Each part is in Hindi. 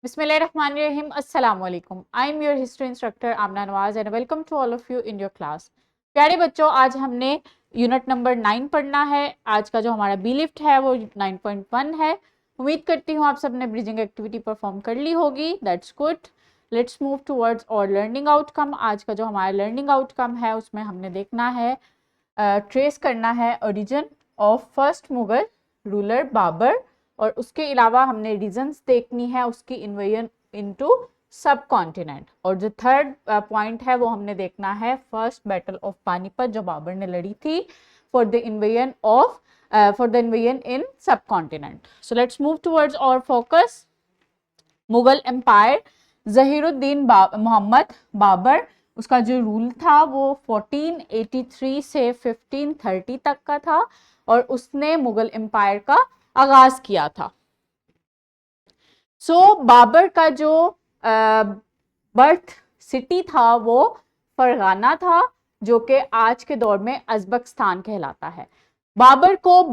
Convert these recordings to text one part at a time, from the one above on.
Bismillahirrahmanirrahim. Assalamu alaikum. I am your history instructor Amna Nawaz and welcome to all of you in your class. प्यारे बच्चों, आज हमने यूनिट नंबर 9 पढ़ना है। आज का जो हमारा बी लिफ्ट है वो 9.1 है। उम्मीद करती हूँ आप सबने ब्रिजिंग एक्टिविटी परफॉर्म कर ली होगी। That's good. Let's move towards और लर्निंग आउटकम। आज का जो हमारा लर्निंग आउटकम है उसमें हमने देखना है, ट्रेस करना है origin of first Mughal ruler Babur, और उसके अलावा हमने रीजंस देखनी है उसकी इन्वेजन इनटू सब कॉन्टिनेंट। और जो थर्ड पॉइंट है वो हमने देखना है फर्स्ट बैटल ऑफ पानीपत जो बाबर ने लड़ी थी फॉर द इन्वेजन इन सब continent. So let's move towards और फोकस। मुगल एम्पायर, जहीरुद्दीन मोहम्मद बाबर, उसका जो रूल था वो 1483 से 1530 तक का था और उसने मुगल एम्पायर का आगाज किया था। बाबर का जो बर्थ सिटी था वो फरगाना था, जो कि आज के दौर में अज़बकिस्तान कहलाता है। बाबर को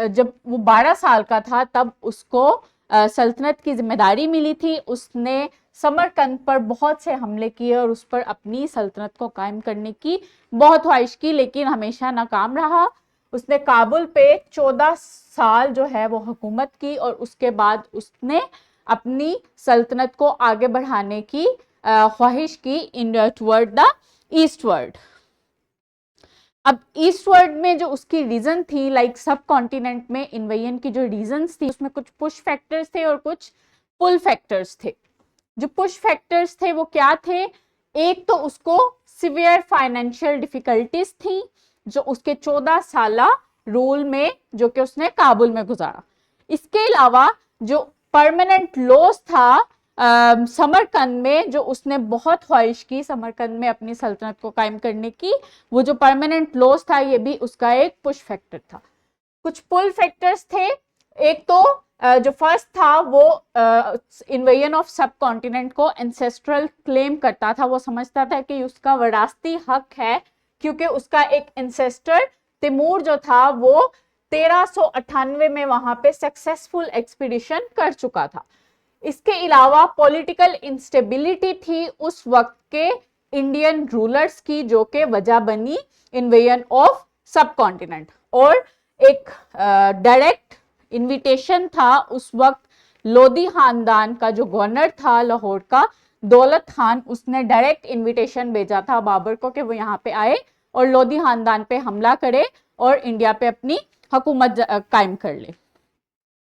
जब वो 12 साल का था तब उसको सल्तनत की जिम्मेदारी मिली थी। उसने समरकंद पर बहुत से हमले किए और उस पर अपनी सल्तनत को कायम करने की बहुत ख्वाहिश की, लेकिन हमेशा नाकाम रहा। उसने काबुल पे 14 साल जो है वो हुकूमत की और उसके बाद उसने अपनी सल्तनत को आगे बढ़ाने की ख्वाहिश की टुवर्ड द ईस्टवर्ड। अब ईस्टवर्ड में जो उसकी रीजन थी, लाइक सब कॉन्टिनेंट में इन्वेजन की जो रीजन्स थी उसमें कुछ पुश फैक्टर्स थे और कुछ पुल फैक्टर्स थे। जो पुश फैक्टर्स थे वो क्या थे? एक तो उसको सिवियर फाइनेंशियल डिफिकल्टीज थी जो उसके 14 साल रूल में जो कि उसने काबुल में गुजारा। इसके अलावा जो परमानेंट लॉस था समरकंद में, जो उसने बहुत ख्वाहिश की समरकंद में अपनी सल्तनत को कायम करने की, वो जो परमानेंट लॉस था ये भी उसका एक पुश फैक्टर था। कुछ पुल फैक्टर्स थे। एक तो जो फर्स्ट था वो इन्वेजन ऑफ सब कॉन्टिनेंट को एंसेस्ट्रल क्लेम करता था। वो समझता था कि उसका विरासती हक है क्योंकि उसका एक एंसेस्टर तिमूर जो था वो 1398 में वहां पे सक्सेसफुल एक्सपीडिशन कर चुका था। इसके अलावा पॉलिटिकल इंस्टेबिलिटी थी उस वक्त के इंडियन रूलर्स की, जो कि वजह बनी इन्वेजन ऑफ सब कॉन्टिनेंट। और एक डायरेक्ट इनविटेशन था उस वक्त लोधी खानदान का जो गवर्नर था लाहौर का, दौलत खान, उसने डायरेक्ट इनविटेशन भेजा था बाबर को कि वो यहाँ पे आए और लोधी खानदान पे हमला करे और इंडिया पे अपनी हुकूमत कायम कर ले।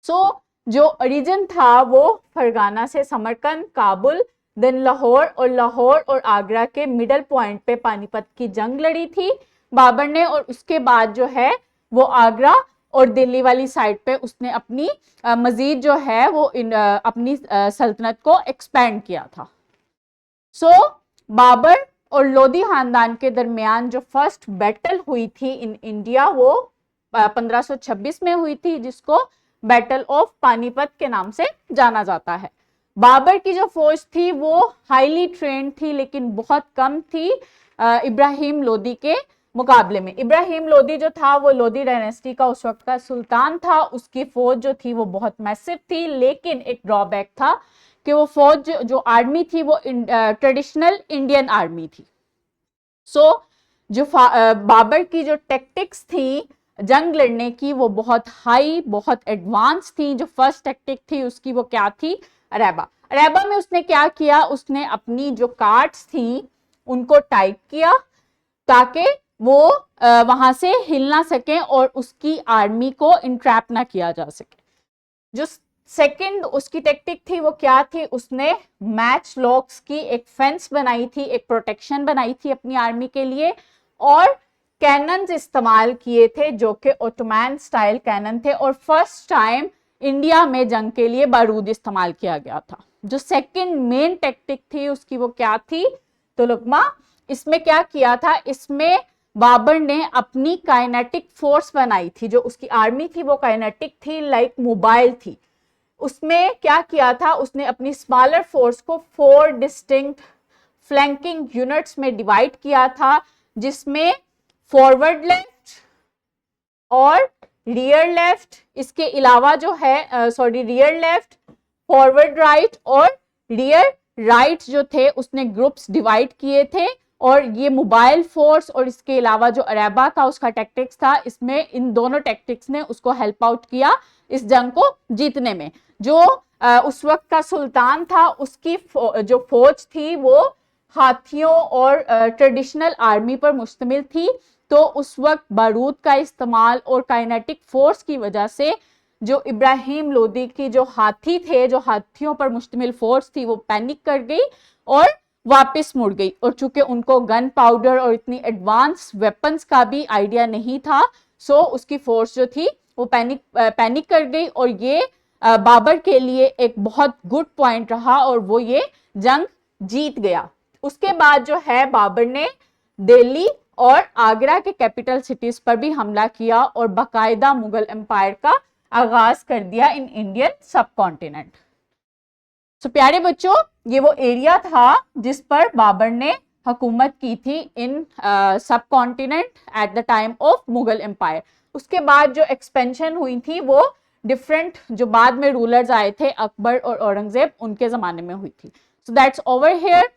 जो ओरिजिन था वो फरगाना से समरकंद, काबुल, देन लाहौर और आगरा के मिडल पॉइंट पे पानीपत की जंग लड़ी थी बाबर ने। और उसके बाद जो है वो आगरा और दिल्ली वाली साइड पे उसने अपनी मजीद जो है वो अपनी सल्तनत को एक्सपेंड किया था। बाबर और लोधी खानदान के दरमियान जो फर्स्ट बैटल हुई थी इन इंडिया वो 1526 में हुई थी, जिसको बैटल ऑफ पानीपत के नाम से जाना जाता है। बाबर की जो फौज थी वो हाईली ट्रेंड थी लेकिन बहुत कम थी इब्राहिम लोदी के मुकाबले में। इब्राहिम लोदी जो था वो लोदी डायनेस्टी का उस वक्त का सुल्तान था। उसकी फौज जो थी वो बहुत मैसिव थी, लेकिन एक ड्रॉबैक था कि वो फौज जो आर्मी थी वो ट्रेडिशनल इंडियन आर्मी थी। जो बाबर की जो टेक्टिक्स थी जंग लड़ने की वो बहुत हाई, बहुत एडवांस थी। जो फर्स्ट टेक्टिक थी उसकी वो क्या थी? अरेबा में उसने क्या किया? उसने अपनी जो कार्ड्स थी उनको टाइप किया ताकि वो वहां से हिल ना सके और उसकी आर्मी को इंट्रैप ना किया जा सके। जो सेकंड उसकी टेक्टिक थी वो क्या थी? उसने मैच लॉक्स की एक फेंस बनाई थी, एक प्रोटेक्शन बनाई थी अपनी आर्मी के लिए, और कैनन्स इस्तेमाल किए थे जो कि ओटोमैन स्टाइल कैनन थे। और फर्स्ट टाइम इंडिया में जंग के लिए बारूद इस्तेमाल किया गया था। जो सेकंड मेन टेक्टिक थी उसकी वो क्या थी? तो लुकमा, इसमें क्या किया था? इसमें बाबर ने अपनी काइनेटिक फोर्स बनाई थी। जो उसकी आर्मी थी वो काइनेटिक थी, लाइक मोबाइल थी। उसमें क्या किया था? उसने अपनी स्मॉलर फोर्स को 4 डिस्टिंक्ट फ्लैंकिंग यूनिट्स में डिवाइड किया था, जिसमें फॉरवर्ड लेफ्ट और रियर लेफ्ट, इसके अलावा जो है रियर लेफ्ट, फॉरवर्ड राइट और रियर राइट जो थे उसने ग्रुप्स डिवाइड किए थे, और ये मोबाइल फोर्स और इसके अलावा जो अरेबा का उसका टैक्टिक्स था, इसमें इन दोनों टैक्टिक्स ने उसको हेल्प आउट किया इस जंग को जीतने में। जो उस वक्त का सुल्तान था उसकी जो फौज थी वो हाथियों और ट्रेडिशनल आर्मी पर मुश्तमिल थी, तो उस वक्त बारूद का इस्तेमाल और काइनेटिक फोर्स की वजह से जो इब्राहिम लोदी की जो हाथी थे, जो हाथियों पर मुश्तमिल फोर्स थी, वो पैनिक कर गई और वापस मुड़ गई। और चूंकि उनको गन पाउडर और इतनी एडवांस वेपन्स का भी आइडिया नहीं था, सो उसकी फोर्स जो थी वो पैनिक कर गई, और ये बाबर के लिए एक बहुत गुड पॉइंट रहा और वो ये जंग जीत गया। उसके बाद जो है बाबर ने दिल्ली और आगरा के कैपिटल सिटीज पर भी हमला किया और बाकायदा मुगल एम्पायर का आगाज कर दिया इन इंडियन सब कॉन्टिनेंट। तो प्यारे बच्चों, ये वो एरिया था जिस पर बाबर ने हुकूमत की थी इन सब continent at the time of Mughal empire. उसके बाद जो एक्सपेंशन हुई थी वो डिफरेंट जो बाद में रूलर्स आए थे अकबर और औरंगजेब, उनके जमाने में हुई थी। So that's over here,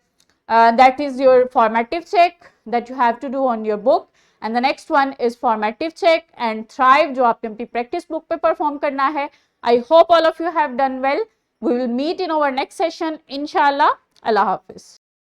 that is your formative check that you have to do on your book, and the next one is formative check and thrive जो आपने अपनी प्रैक्टिस बुक पे परफॉर्म करना है। I hope all of you have done well. We will meet in our next session, inshallah. Allah Hafiz.